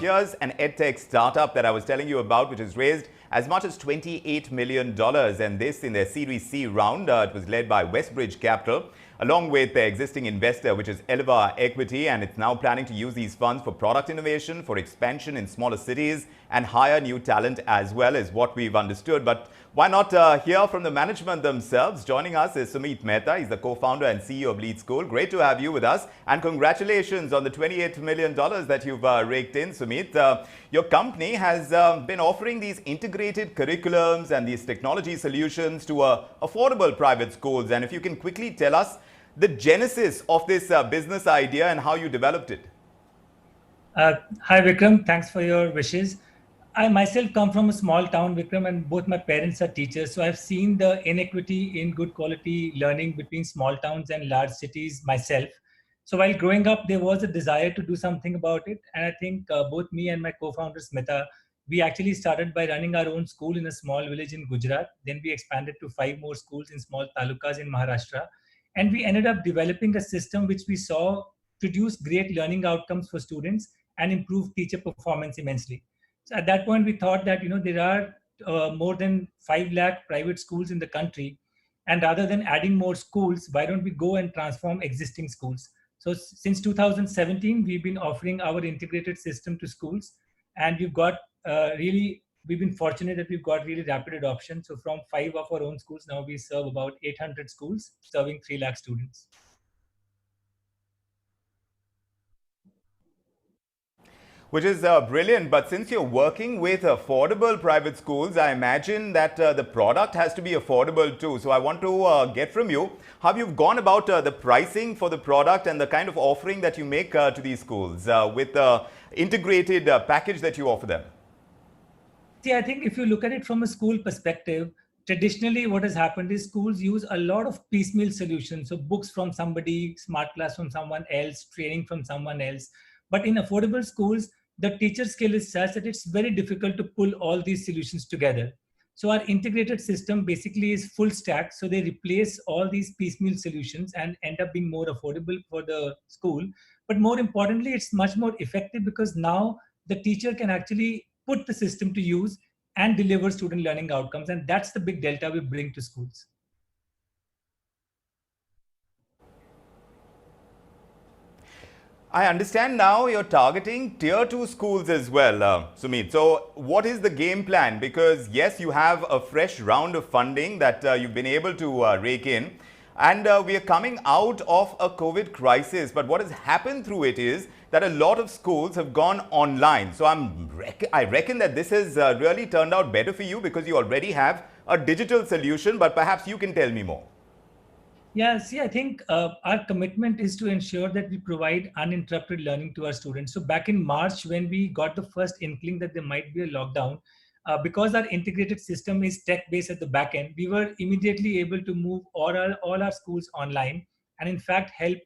here's an edtech startup that I was telling you about, which has raised as much as $28 million, and this in their Series C round. It was led by Westbridge Capital, along with their existing investor, which is Eleva Equity, and it's now planning to use these funds for product innovation, for expansion in smaller cities, and hire new talent as well, is what we've understood. But why not hear from the management themselves? Joining us is Sumeet Mehta. He's the co-founder and CEO of Lead School. Great to have you with us, and congratulations on the $28 million that you've raked in, Sumeet. Your company has been offering these integrated curriculums and these technology solutions to affordable private schools. And if you can quickly tell us the genesis of this business idea and how you developed it. Hi, Vikram. Thanks for your wishes. I myself come from a small town, Vikram, and both my parents are teachers. So I've seen the inequity in good quality learning between small towns and large cities myself. So while growing up, there was a desire to do something about it. And I think both me and my co-founder, Smita, we actually started by running our own school in a small village in Gujarat. Then we expanded to 5 more schools in small talukas in Maharashtra. And we ended up developing a system which we saw produce great learning outcomes for students and improve teacher performance immensely. So at that point, we thought that there are more than 5 lakh private schools in the country, and rather than adding more schools, why don't we go and transform existing schools? So since 2017, we've been offering our integrated system to schools, and we've been fortunate that we've got really rapid adoption. So from 5 of our own schools, now we serve about 800 schools, serving 3 lakh students. Which is brilliant. But since you're working with affordable private schools, I imagine that the product has to be affordable too. So I want to get from you how you've gone about the pricing for the product and the kind of offering that you make to these schools with the integrated package that you offer them. See, I think if you look at it from a school perspective, traditionally what has happened is schools use a lot of piecemeal solutions. So books from somebody, smart class from someone else, training from someone else. But in affordable schools, the teacher skill is such that it's very difficult to pull all these solutions together. So our integrated system basically is full stack. So they replace all these piecemeal solutions and end up being more affordable for the school. But more importantly, it's much more effective because now the teacher can actually put the system to use and deliver student learning outcomes. And that's the big delta we bring to schools. I understand now you're targeting tier 2 schools as well, Sumeet. So what is the game plan? Because yes, you have a fresh round of funding that you've been able to rake in. And we are coming out of a COVID crisis. But what has happened through it is that a lot of schools have gone online. So I reckon that this has really turned out better for you because you already have a digital solution. But perhaps you can tell me more. Yeah, see, I think our commitment is to ensure that we provide uninterrupted learning to our students. So back in March, when we got the first inkling that there might be a lockdown, because our integrated system is tech-based at the back end, we were immediately able to move all our schools online and in fact help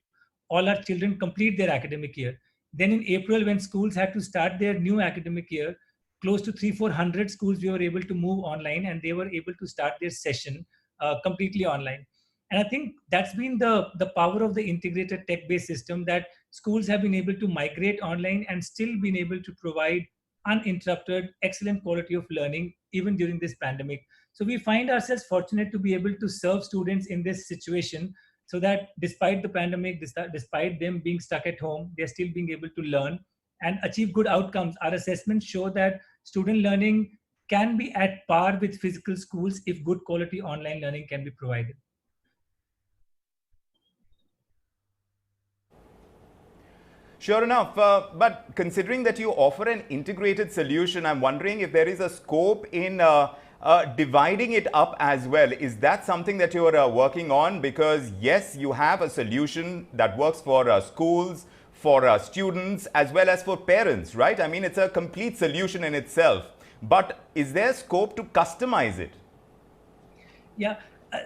all our children complete their academic year. Then in April, when schools had to start their new academic year, close to 300-400 schools we were able to move online and they were able to start their session completely online. And I think that's been the power of the integrated tech-based system, that schools have been able to migrate online and still been able to provide uninterrupted, excellent quality of learning even during this pandemic. So we find ourselves fortunate to be able to serve students in this situation so that despite the pandemic, despite them being stuck at home, they're still being able to learn and achieve good outcomes. Our assessments show that student learning can be at par with physical schools if good quality online learning can be provided. Sure enough, but considering that you offer an integrated solution, I'm wondering if there is a scope in dividing it up as well. Is that something that you're working on? Because yes, you have a solution that works for schools, for students, as well as for parents, right? I mean, it's a complete solution in itself. But is there scope to customize it? Yeah.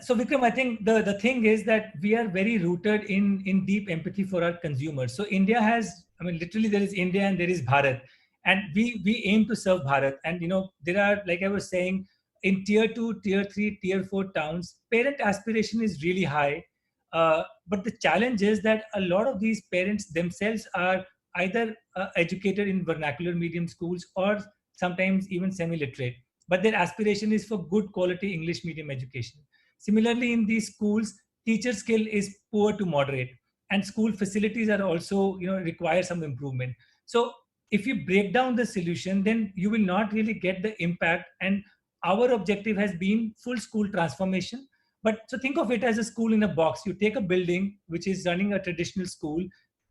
So Vikram, I think the thing is that we are very rooted in deep empathy for our consumers. So India has, I mean, literally there is India and there is Bharat, and we aim to serve Bharat. And there are, like I was saying, in tier 2, tier 3, tier 4 towns, parent aspiration is really high. But the challenge is that a lot of these parents themselves are either educated in vernacular medium schools or sometimes even semi-literate, but their aspiration is for good quality English medium education. Similarly, in these schools, teacher skill is poor to moderate, and school facilities are also, require some improvement. So if you break down the solution, then you will not really get the impact. And our objective has been full school transformation. But so think of it as a school in a box. You take a building which is running a traditional school,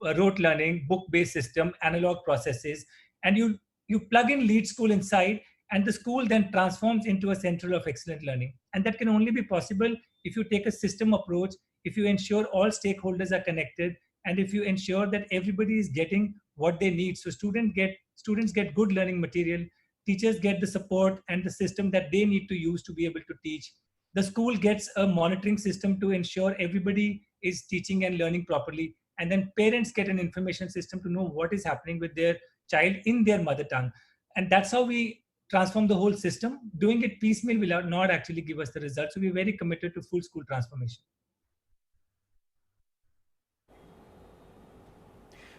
rote learning, book-based system, analog processes, and you plug in lead school inside, and the school then transforms into a center of excellent learning. And that can only be possible if you take a system approach, if you ensure all stakeholders are connected, and if you ensure that everybody is getting what they need. So students get good learning material, teachers get the support and the system that they need to use to be able to teach. The school gets a monitoring system to ensure everybody is teaching and learning properly, and then parents get an information system to know what is happening with their child in their mother tongue. And that's how we transform the whole system. Doing it piecemeal will not actually give us the results. So we're very committed to full school transformation.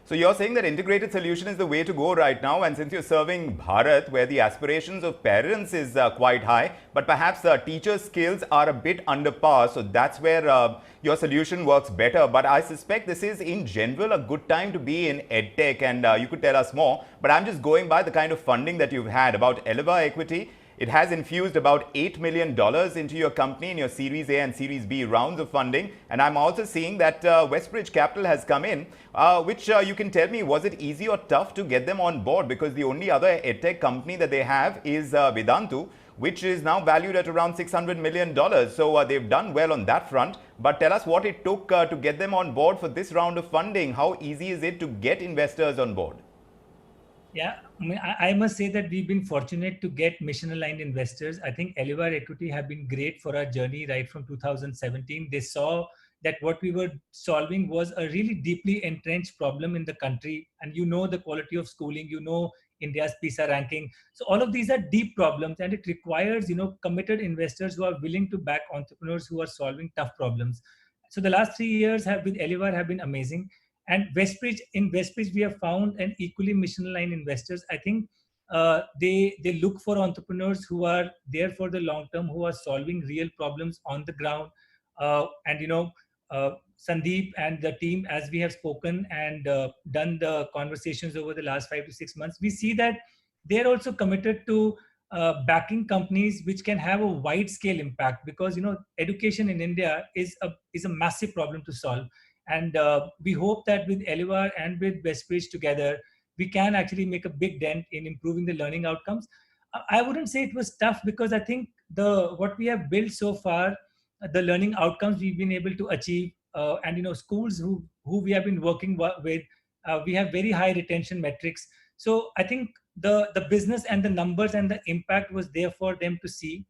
So you're saying that integrated solution is the way to go right now, and since you're serving Bharat, where the aspirations of parents is quite high, but perhaps teacher skills are a bit under par, so that's where your solution works better. But I suspect this is in general a good time to be in EdTech, and you could tell us more. But I'm just going by the kind of funding that you've had. About Eleva Equity, it has infused about $8 million into your company in your Series A and Series B rounds of funding. And I'm also seeing that Westbridge Capital has come in, which you can tell me, was it easy or tough to get them on board? Because the only other edtech company that they have is Vedantu, which is now valued at around $600 million. So they've done well on that front. But tell us what it took to get them on board for this round of funding. How easy is it to get investors on board? Yeah, I must say that we've been fortunate to get mission-aligned investors. I think Elevar Equity have been great for our journey right from 2017. They saw that what we were solving was a really deeply entrenched problem in the country. And the quality of schooling, India's PISA ranking. So all of these are deep problems, and it requires, committed investors who are willing to back entrepreneurs who are solving tough problems. So the last 3 years have with Elevar have been amazing. And Westbridge, we have found an equally mission-aligned investors. I think they look for entrepreneurs who are there for the long term, who are solving real problems on the ground. And Sandeep and the team, as we have spoken and done the conversations over the last 5 to 6 months, we see that they're also committed to backing companies which can have a wide scale impact, because education in India is a massive problem to solve. And we hope that with Elevar and with Westbridge together, we can actually make a big dent in improving the learning outcomes. I wouldn't say it was tough, because I think what we have built so far, the learning outcomes we've been able to achieve, and schools who we have been working with, we have very high retention metrics. So I think the business and the numbers and the impact was there for them to see,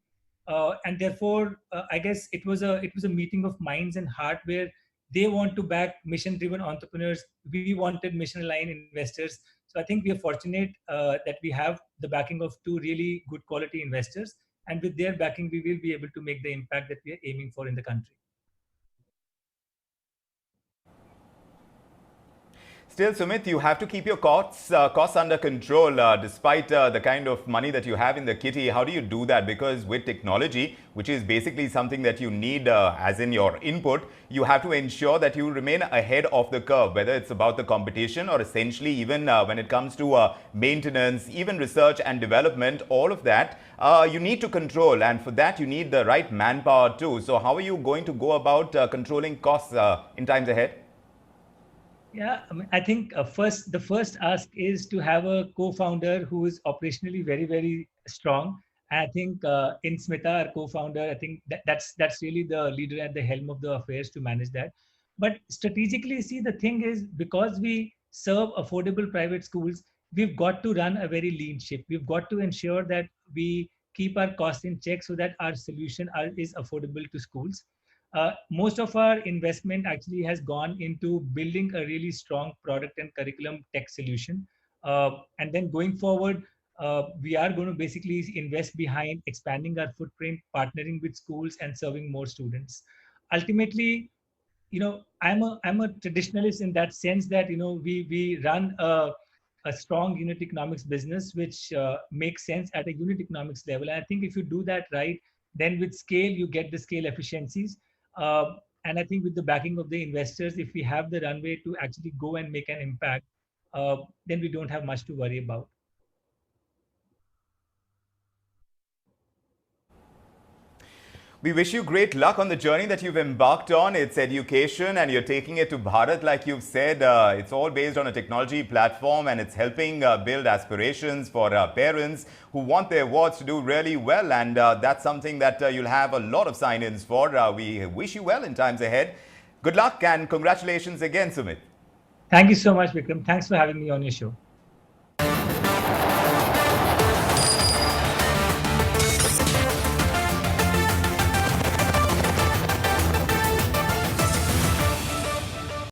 and therefore I guess it was a meeting of minds and heart, where they want to back mission driven entrepreneurs. We wanted mission aligned investors. So I think we are fortunate that we have the backing of two really good quality investors, and with their backing we will be able to make the impact that we are aiming for in the country. Still, Sumit, you have to keep your costs under control despite the kind of money that you have in the kitty. How do you do that? Because with technology, which is basically something that you need as in your input, you have to ensure that you remain ahead of the curve, whether it's about the competition or essentially even when it comes to maintenance, even research and development, all of that you need to control. And for that, you need the right manpower too. So how are you going to go about controlling costs in times ahead? Yeah, I think the first ask is to have a co-founder who is operationally very, very strong. I think in Smita, our co-founder, I think that's really the leader at the helm of the affairs to manage that. But strategically, see, the thing is, because we serve affordable private schools, we've got to run a very lean ship. We've got to ensure that we keep our costs in check so that our solution is affordable to schools. Most of our investment actually has gone into building a really strong product and curriculum tech solution. And then going forward, we are going to basically invest behind expanding our footprint, partnering with schools, and serving more students. Ultimately, I'm a traditionalist in that sense that we run a strong unit economics business which makes sense at a unit economics level. And I think if you do that right, then with scale you get the scale efficiencies. Uh, and I think with the backing of the investors, if we have the runway to actually go and make an impact, then we don't have much to worry about. We wish you great luck on the journey that you've embarked on. It's education and you're taking it to Bharat, like you've said. It's all based on a technology platform and it's helping build aspirations for parents who want their wards to do really well. And that's something that you'll have a lot of sign-ins for. We wish you well in times ahead. Good luck and congratulations again, Sumit. Thank you so much, Vikram. Thanks for having me on your show.